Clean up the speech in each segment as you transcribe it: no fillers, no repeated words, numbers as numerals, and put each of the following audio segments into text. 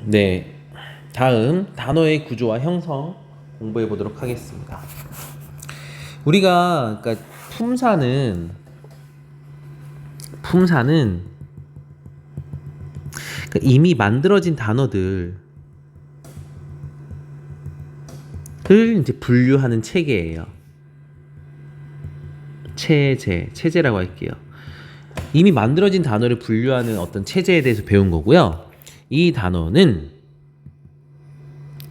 네, 다음 단어의 구조와 형성 공부해 보도록 하겠습니다. 우리가 그러니까 품사는 그러니까 이미 만들어진 단어들을 이제 분류하는 체계예요. 체제라고 할게요. 이미 만들어진 단어를 분류하는 어떤 체제에 대해서 배운 거고요. 이 단어는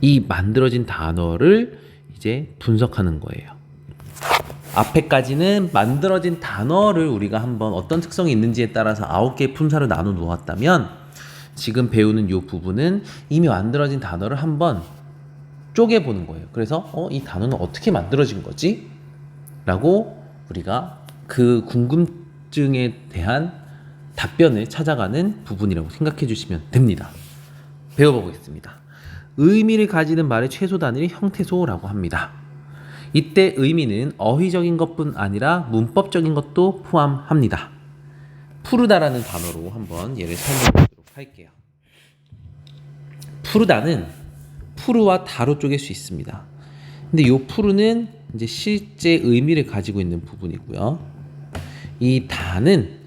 이 만들어진 단어를 이제 분석하는 거예요. 앞에까지는 만들어진 단어를 우리가 한번 어떤 특성이 있는지에 따라서 9개의 품사를 나눠 놓았다면 지금 배우는 이 부분은 이미 만들어진 단어를 한번 쪼개보는 거예요. 그래서 이 단어는 어떻게 만들어진 거지? 라고 우리가 그 궁금증에 대한 답변을 찾아가는 부분이라고 생각해 주시면 됩니다. 배워보겠습니다. 의미를 가지는 말의 최소 단위를 형태소라고 합니다. 이때 의미는 어휘적인 것뿐 아니라 문법적인 것도 포함합니다. 푸르다라는 단어로 한번 예를 설명해 보도록 할게요. 푸르다는 푸르와 다로 쪼갤 수 있습니다. 근데 이 푸르는 이제 실제 의미를 가지고 있는 부분이고요. 이 다는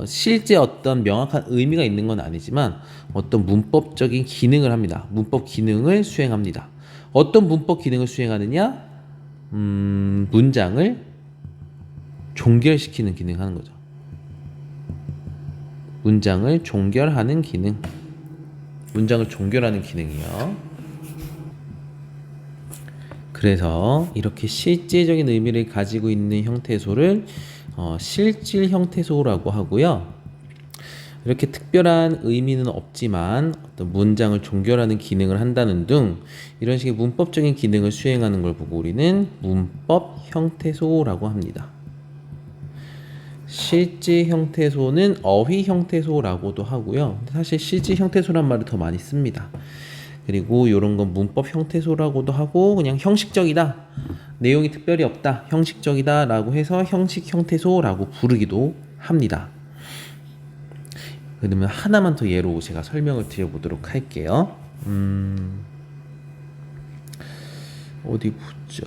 실제 어떤 명확한 의미가 있는 건 아니지만 어떤 문법적인 기능을 합니다. 문법 기능을 수행합니다. 어떤 문법 기능을 수행하느냐? 문장을 종결시키는 기능을 하는 거죠. 문장을 종결하는 기능. 문장을 종결하는 기능이요. 그래서 이렇게 실제적인 의미를 가지고 있는 형태소를 실질 형태소라고 하고요. 이렇게 특별한 의미는 없지만 어떤 문장을 종결하는 기능을 한다는 등 이런 식의 문법적인 기능을 수행하는 걸 보고 우리는 문법 형태소라고 합니다. 실질 형태소는 어휘 형태소라고도 하고요. 사실 실질 형태소란 말을 더 많이 씁니다. 그리고 이런 건 문법 형태소라고도 하고 그냥 형식적이다. 내용이 특별히 없다. 형식적이다 라고 해서 형식 형태소라고 부르기도 합니다. 그러면 하나만 더 예로 제가 설명을 드려보도록 할게요. 어디 보자.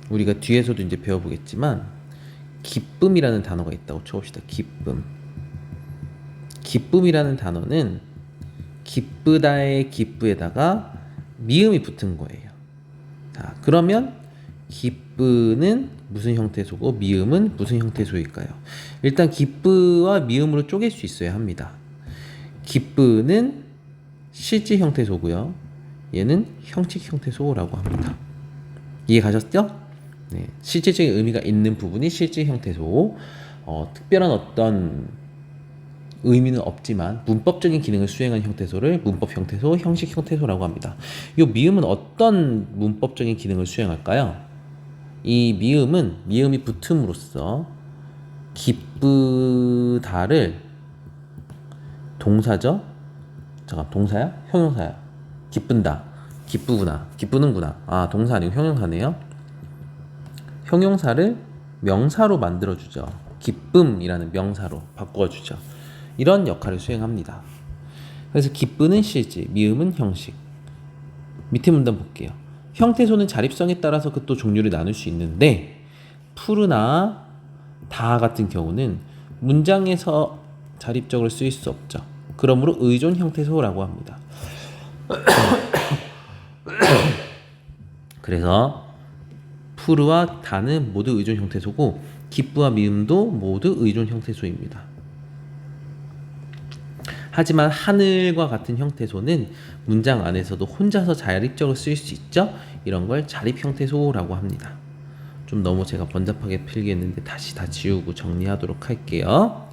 우리가 뒤에서도 이제 배워보겠지만 기쁨이라는 단어가 있다고 쳐봅시다. 기쁨이라는 단어는 기쁘다의 기쁘에다가 미음이 붙은 거예요. 자, 그러면 기쁘는 무슨 형태소고 미음은 무슨 형태소일까요? 일단 기쁘와 미음으로 쪼갤 수 있어야 합니다. 기쁘는 실질 형태소고요. 얘는 형식 형태소라고 합니다. 이해 가셨죠? 네, 실질적인 의미가 있는 부분이 실질 형태소. 특별한 어떤 의미는 없지만 문법적인 기능을 수행한 형태소를 문법 형태소, 형식 형태소라고 합니다. 이 미음은 어떤 문법적인 기능을 수행할까요? 이 미음이 붙음으로써 기쁘다를 동사죠? 잠깐, 동사야? 형용사야? 기쁜다, 기쁘구나, 기쁘는구나. 아, 동사 아니고 형용사네요. 형용사를 명사로 만들어주죠. 기쁨이라는 명사로 바꿔주죠. 이런 역할을 수행합니다. 그래서 기쁘는 실질, 미음은 형식. 밑에 문단 볼게요. 형태소는 자립성에 따라서 그 또 종류를 나눌 수 있는데 푸르나 다 같은 경우는 문장에서 자립적으로 쓰일 수 없죠. 그러므로 의존 형태소라고 합니다. 그래서 푸르와 다는 모두 의존 형태소고 기쁘와 미음도 모두 의존 형태소입니다. 하지만 하늘과 같은 형태소는 문장 안에서도 혼자서 자립적으로 쓰일 수 있죠. 이런 걸 자립 형태소라고 합니다. 좀 너무 제가 번잡하게 필기했는데 다시 다 지우고 정리하도록 할게요.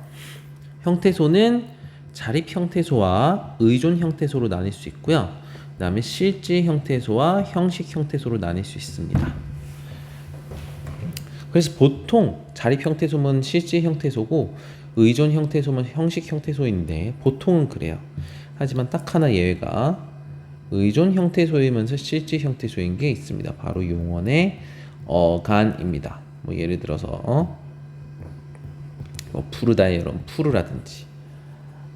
형태소는 자립 형태소와 의존 형태소로 나뉠 수 있고요. 그 다음에 실질 형태소와 형식 형태소로 나뉠 수 있습니다. 그래서 보통 자립 형태소는 실질 형태소고 의존 형태소면 형식 형태소인데 보통은 그래요. 하지만 딱 하나 예외가 의존 형태소이면서 실질 형태소인 게 있습니다. 바로 용언의 어간입니다. 뭐 예를 들어서 뭐 푸르다의 여러분 푸르라든지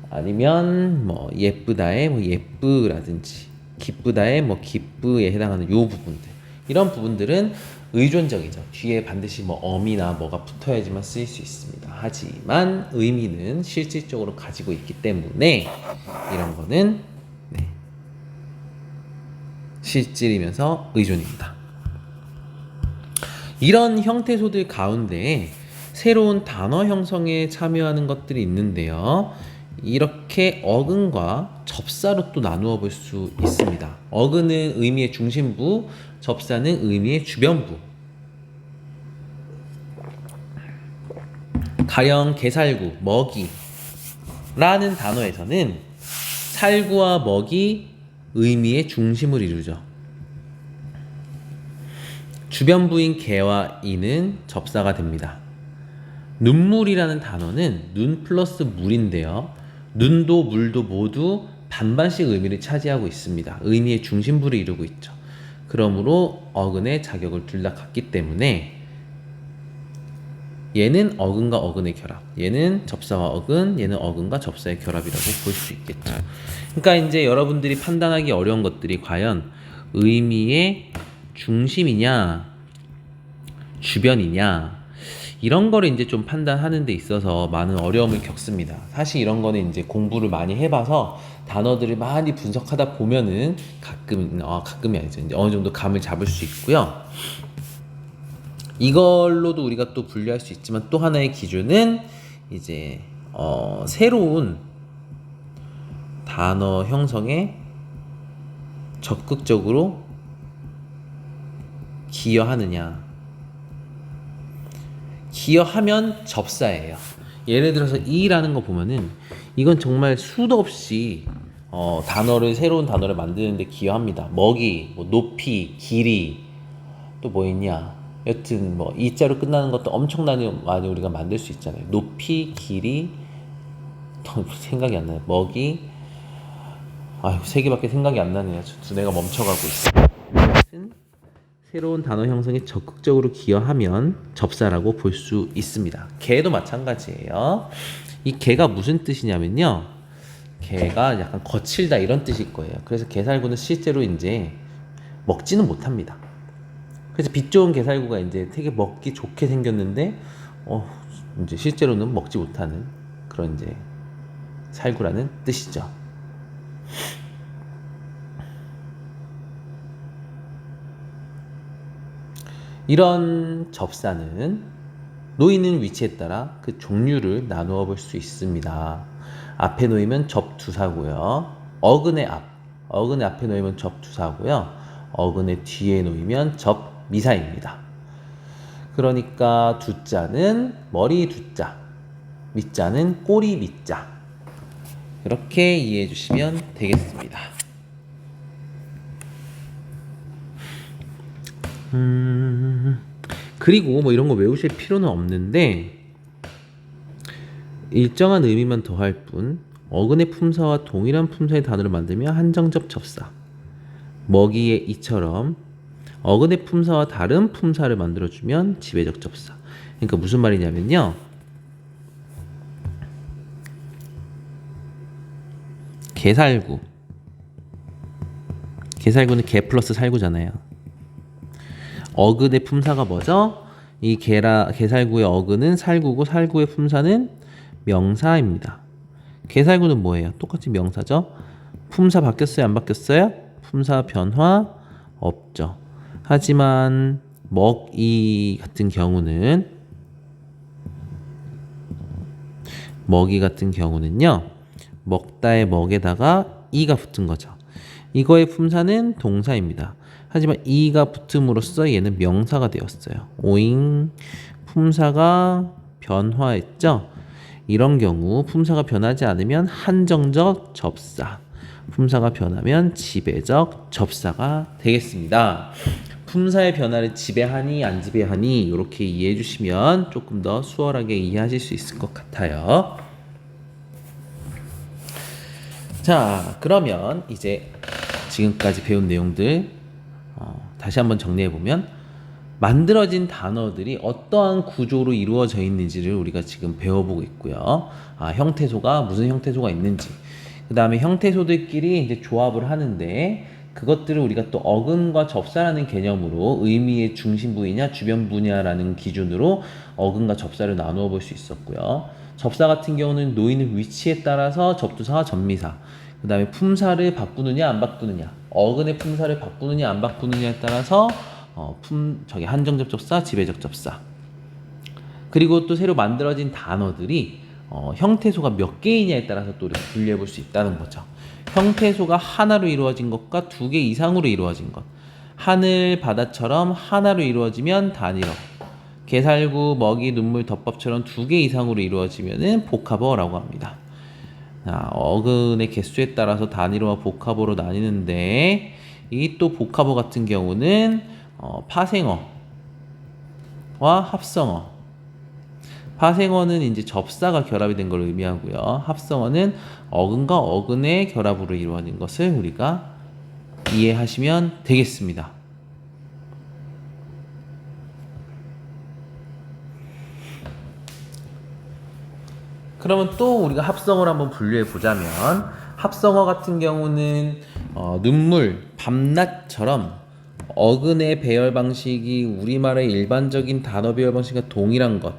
아니면 뭐 예쁘다의 뭐 예쁘라든지 기쁘다의 뭐 기쁘에 해당하는 요 부분들, 이런 부분들은 의존적이죠. 뒤에 반드시 뭐 어미나 뭐가 붙어야지만 쓰일 수 있습니다. 하지만 의미는 실질적으로 가지고 있기 때문에 이런 거는 네, 실질이면서 의존입니다. 이런 형태소들 가운데 새로운 단어 형성에 참여하는 것들이 있는데요. 이렇게 어근과 접사로 또 나누어 볼 수 있습니다. 어근은 의미의 중심부, 접사는 의미의 주변부. 가령 개살구, 먹이라는 단어에서는 살구와 먹이 의미의 중심을 이루죠. 주변부인 개와 이는 접사가 됩니다. 눈물이라는 단어는 눈 플러스 물인데요. 눈도 물도 모두 반반씩 의미를 차지하고 있습니다. 의미의 중심부를 이루고 있죠. 그러므로 어근의 자격을 둘 다 갖기 때문에 얘는 어근과 어근의 결합, 얘는 접사와 어근, 얘는 어근과 접사의 결합이라고 볼 수 있겠죠. 그러니까 이제 여러분들이 판단하기 어려운 것들이 과연 의미의 중심이냐 주변이냐, 이런 거를 이제 좀 판단하는 데 있어서 많은 어려움을 겪습니다. 사실 이런 거는 이제 공부를 많이 해봐서 단어들을 많이 분석하다 보면은 가끔이 아니죠. 이제 어느 정도 감을 잡을 수 있고요. 이걸로도 우리가 또 분류할 수 있지만 또 하나의 기준은 이제 새로운 단어 형성에 적극적으로 기여하느냐. 기여하면 접사예요. 예를 들어서 이라는 거 보면은 이건 정말 수도 없이 새로운 단어를 만드는데 기여합니다. 먹이, 뭐 높이, 길이, 또 뭐 있냐. 여튼 뭐 이자로 끝나는 것도 엄청나게 많이 우리가 만들 수 있잖아요. 높이, 길이, 생각이 안 나요. 먹이, 세 개밖에 생각이 안 나네요. 두뇌가 멈춰가고 있어요. 새로운 단어 형성에 적극적으로 기여하면 접사라고 볼 수 있습니다. 개도 마찬가지예요. 이 개가 무슨 뜻이냐면요. 개가 약간 거칠다 이런 뜻일 거예요. 그래서 개살구는 실제로 이제 먹지는 못합니다. 그래서 빛 좋은 개살구가 이제 되게 먹기 좋게 생겼는데 이제 실제로는 먹지 못하는 그런 이제 살구라는 뜻이죠. 이런 접사는 놓이는 위치에 따라 그 종류를 나누어 볼 수 있습니다. 앞에 놓이면 접두사고요. 어근의 앞에 놓이면 접두사고요. 어근의 뒤에 놓이면 접미사입니다. 그러니까 두자는 머리 두자, 밑자는 꼬리 밑자. 이렇게 이해해 주시면 되겠습니다. 그리고 뭐 이런 거 외우실 필요는 없는데 일정한 의미만 더할 뿐 어근의 품사와 동일한 품사의 단어를 만들며 한정적 접사, 먹이의 이처럼 어근의 품사와 다른 품사를 만들어주면 지배적 접사. 그러니까 무슨 말이냐면요, 개살구는 개 플러스 살구잖아요. 어근의 품사가 뭐죠? 이 개살구의 어근은 살구고 살구의 품사는 명사입니다. 개살구는 뭐예요? 똑같이 명사죠. 품사 바뀌었어요? 안 바뀌었어요? 품사 변화 없죠. 하지만 먹이 같은 경우는요, 먹다의 먹에다가 이가 붙은 거죠. 이거의 품사는 동사입니다. 하지만 이가 붙음으로써 얘는 명사가 되었어요. 오잉, 품사가 변화했죠. 이런 경우 품사가 변하지 않으면 한정적 접사, 품사가 변하면 지배적 접사가 되겠습니다. 품사의 변화를 지배하니 안 지배하니 이렇게 이해해 주시면 조금 더 수월하게 이해하실 수 있을 것 같아요. 자, 그러면 이제 지금까지 배운 내용들 다시 한번 정리해 보면, 만들어진 단어들이 어떠한 구조로 이루어져 있는지를 우리가 지금 배워보고 있고요. 형태소가 무슨 형태소가 있는지, 그 다음에 형태소들끼리 이제 조합을 하는데 그것들을 우리가 또 어근과 접사라는 개념으로 의미의 중심 부위냐 주변 부위냐라는 기준으로 어근과 접사를 나누어 볼 수 있었고요. 접사 같은 경우는 놓이는 위치에 따라서 접두사와 접미사, 그 다음에 품사를 바꾸느냐 안 바꾸느냐, 어근의 품사를 바꾸느냐 안 바꾸느냐에 따라서 한정적 접사, 지배적 접사. 그리고 또 새로 만들어진 단어들이 형태소가 몇 개이냐에 따라서 또 이렇게 분류해 볼 수 있다는 거죠. 형태소가 하나로 이루어진 것과 두 개 이상으로 이루어진 것. 하늘, 바다처럼 하나로 이루어지면 단일어. 게살구, 먹이, 눈물, 덮밥처럼 두 개 이상으로 이루어지면은 복합어라고 합니다. 어근의 개수에 따라서 단일어와 복합어로 나뉘는데 이 또 복합어 같은 경우는 파생어와 합성어. 파생어는 이제 접사가 결합이 된 걸 의미하고요. 합성어는 어근과 어근의 결합으로 이루어진 것을 우리가 이해하시면 되겠습니다. 그러면 또 우리가 합성어를 한번 분류해 보자면 합성어 같은 경우는 눈물, 밤낮처럼 어근의 배열 방식이 우리말의 일반적인 단어 배열 방식과 동일한 것,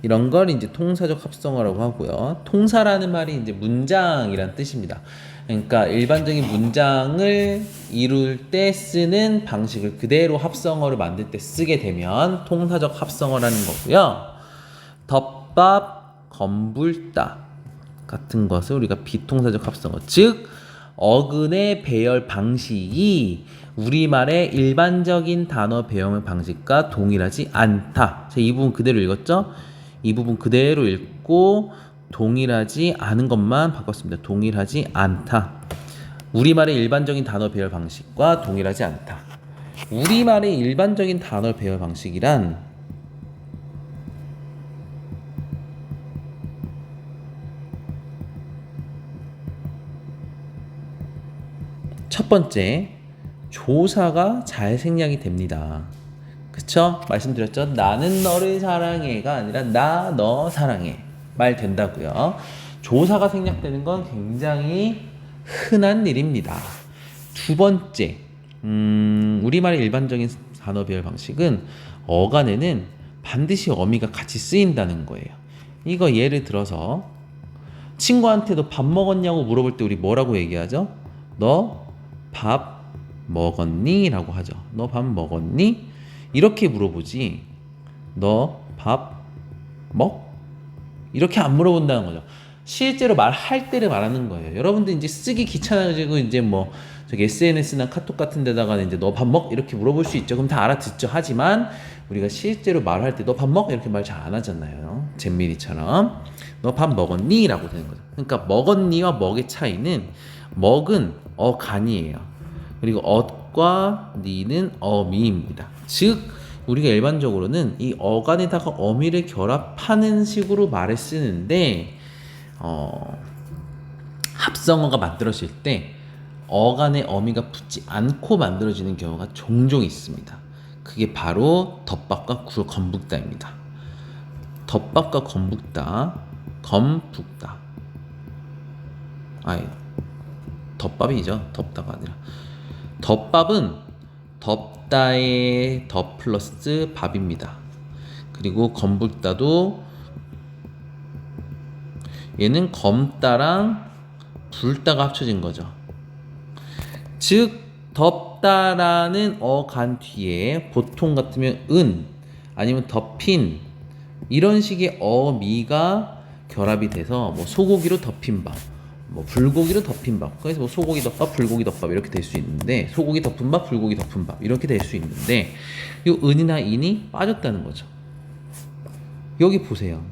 이런 걸 이제 통사적 합성어라고 하고요. 통사라는 말이 이제 문장이란 뜻입니다. 그러니까 일반적인 문장을 이룰 때 쓰는 방식을 그대로 합성어를 만들 때 쓰게 되면 통사적 합성어라는 거고요. 덮밥, 건불다 같은 것을 우리가 비통사적 합성어, 즉 어근의 배열 방식이 우리말의 일반적인 단어 배열 방식과 동일하지 않다. 자, 이 부분 그대로 읽었죠? 이 부분 그대로 읽고 동일하지 않은 것만 바꿨습니다. 동일하지 않다. 우리말의 일반적인 단어 배열 방식과 동일하지 않다. 우리말의 일반적인 단어 배열 방식이란 첫 번째, 조사가 잘 생략이 됩니다. 그쵸? 말씀드렸죠? 나는 너를 사랑해가 아니라 나 너 사랑해 말 된다고요. 조사가 생략되는 건 굉장히 흔한 일입니다. 두 번째, 우리말의 일반적인 단어 배열 방식은 어간에는 반드시 어미가 같이 쓰인다는 거예요. 이거 예를 들어서 친구한테 너 밥 먹었냐고 물어볼 때 우리 뭐라고 얘기하죠? 너 밥 먹었니? 라고 하죠. 너 밥 먹었니? 이렇게 물어보지 너 밥 먹? 이렇게 안 물어본다는 거죠. 실제로 말할 때를 말하는 거예요. 여러분들 이제 쓰기 귀찮아지고 이제 뭐 저기 SNS나 카톡 같은 데다가 이제 너 밥 먹? 이렇게 물어볼 수 있죠. 그럼 다 알아듣죠. 하지만 우리가 실제로 말할 때 너 밥 먹? 이렇게 말 잘 안 하잖아요. 잼민이처럼 너 밥 먹었니? 라고 되는 거죠. 그러니까 먹었니와 먹의 차이는 먹은 어간이에요. 그리고 엇과 니는 어미입니다. 즉 우리가 일반적으로는 이 어간에다가 어미를 결합하는 식으로 말을 쓰는데 합성어가 만들어질 때 어간에 어미가 붙지 않고 만들어지는 경우가 종종 있습니다. 그게 바로 덮밥과 건북다입니다. 덮밥과 건북다, 건북다. 덮밥이죠. 덮다가 아니라. 덮밥은 덮다의 더 플러스 밥입니다. 그리고 건불다도 얘는 검다랑 불다가 합쳐진 거죠. 즉 덮다라는 어간 뒤에 보통 같으면 은 아니면 덮인 이런 식의 어미가 결합이 돼서 뭐 소고기로 덮인 밥, 뭐 불고기로 덮인 밥, 그래서 뭐 소고기 덮밥, 불고기 덮밥 이렇게 될 수 있는데 소고기 덮은 밥, 불고기 덮은 밥 이렇게 될 수 있는데 이 은이나 인이 빠졌다는 거죠. 여기 보세요.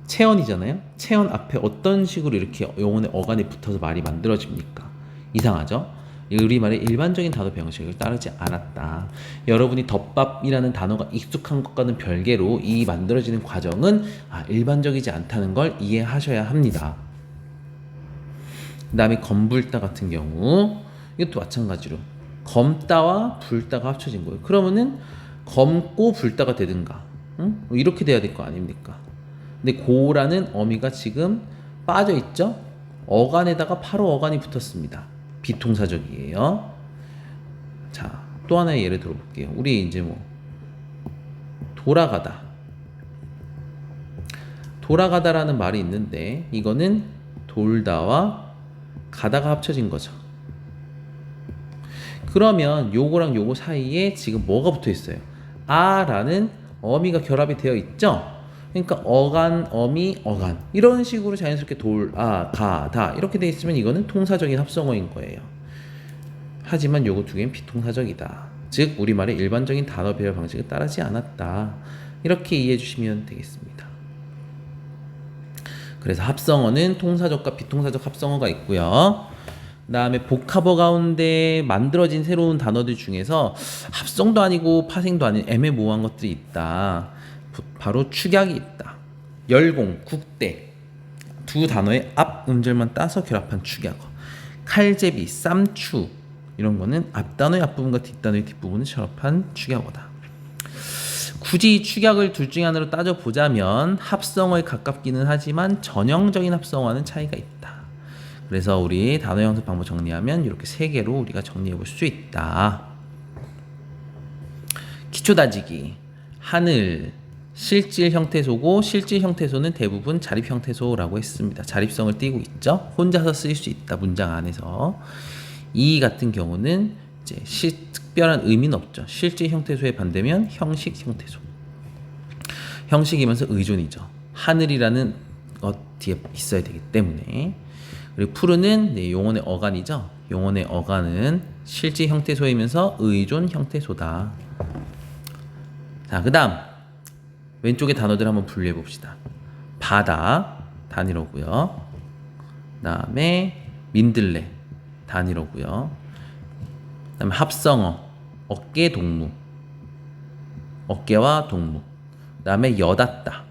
체언이잖아요. 체언 앞에 어떤 식으로 이렇게 영혼의 어간이 붙어서 말이 만들어집니까? 이상하죠? 우리말의 일반적인 단어 방식을 따르지 않았다. 여러분이 덮밥이라는 단어가 익숙한 것과는 별개로 이 만들어지는 과정은 일반적이지 않다는 걸 이해하셔야 합니다. 그 다음에 검불다 같은 경우 이것도 마찬가지로 검다와 불다가 합쳐진 거예요. 그러면은 검고 불다가 되든가, 응? 뭐 이렇게 돼야 될 거 아닙니까? 근데 고라는 어미가 지금 빠져 있죠? 어간에다가 바로 어간이 붙었습니다. 비통사적이에요. 자, 또 하나의 예를 들어볼게요. 우리 이제 뭐 돌아가다라는 말이 있는데 이거는 돌다와 가다가 합쳐진 거죠. 그러면 요거랑 요거 사이에 지금 뭐가 붙어 있어요? 아라는 어미가 결합이 되어 있죠? 그러니까 어간, 어미, 어간 이런 식으로 자연스럽게 돌, 아, 가, 다 이렇게 돼 있으면 이거는 통사적인 합성어인 거예요. 하지만 요거 두 개는 비통사적이다. 즉 우리말의 일반적인 단어 배열 방식을 따르지 않았다. 이렇게 이해해 주시면 되겠습니다. 그래서 합성어는 통사적과 비통사적 합성어가 있고요. 그 다음에 복합어 가운데 만들어진 새로운 단어들 중에서 합성도 아니고 파생도 아닌 애매모호한 것들이 있다. 바로 축약이 있다. 열공, 국대 두 단어의 앞 음절만 따서 결합한 축약어. 칼제비, 쌈추 이런 거는 앞단어의 앞부분과 뒷단어의 뒷부분을 결합한 축약어다. 굳이 축약을 둘 중에 하나로 따져보자면 합성어에 가깝기는 하지만 전형적인 합성어와는 차이가 있다. 그래서 우리 단어 형성 방법 정리하면 이렇게 세 개로 우리가 정리해 볼 수 있다. 기초 다지기. 하늘, 실질 형태소고 실질 형태소는 대부분 자립 형태소라고 했습니다. 자립성을 띠고 있죠. 혼자서 쓰일 수 있다. 문장 안에서. 이 같은 경우는 이제 특별한 의미는 없죠. 실질 형태소의 반대면 형식 형태소. 형식이면서 의존이죠. 하늘이라는 것 뒤에 있어야 되기 때문에. 그리고 푸르는 네, 용언의 어간이죠. 용언의 어간은 실질 형태소이면서 의존 형태소다. 자, 그 다음 왼쪽의 단어들 한번 분류해 봅시다. 바다 단일어고요. 그 다음에 민들레 단일어고요. 그 다음에 합성어 어깨 동무, 어깨와 동무. 그 다음에 여닫다.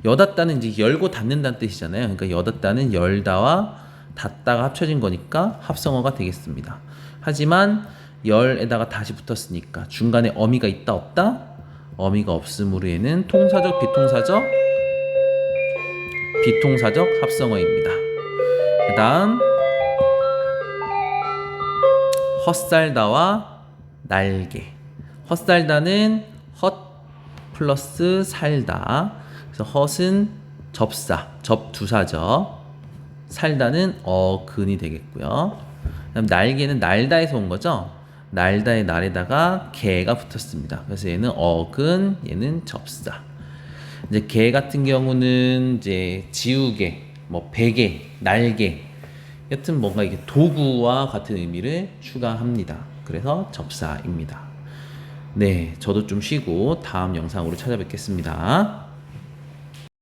여닫다는 이제 열고 닫는다는 뜻이잖아요. 그러니까 여닫다는 열다와 닫다가 합쳐진 거니까 합성어가 되겠습니다. 하지만 열에다가 다시 붙었으니까 중간에 어미가 있다 없다? 어미가 없으므로 얘는 통사적 비통사적 합성어입니다. 그 다음 헛살다와 날개. 헛살다는 헛 플러스 살다. 그래서 헛은 접사, 접두사죠. 살다는 어근이 되겠고요. 그다음 날개는 날다에서 온 거죠. 날다의 날에다가 개가 붙었습니다. 그래서 얘는 어근, 얘는 접사. 이제 개 같은 경우는 이제 지우개, 뭐 베개, 날개, 여튼 뭔가 이게 도구와 같은 의미를 추가합니다. 그래서 접사입니다. 네, 저도 좀 쉬고 다음 영상으로 찾아뵙겠습니다.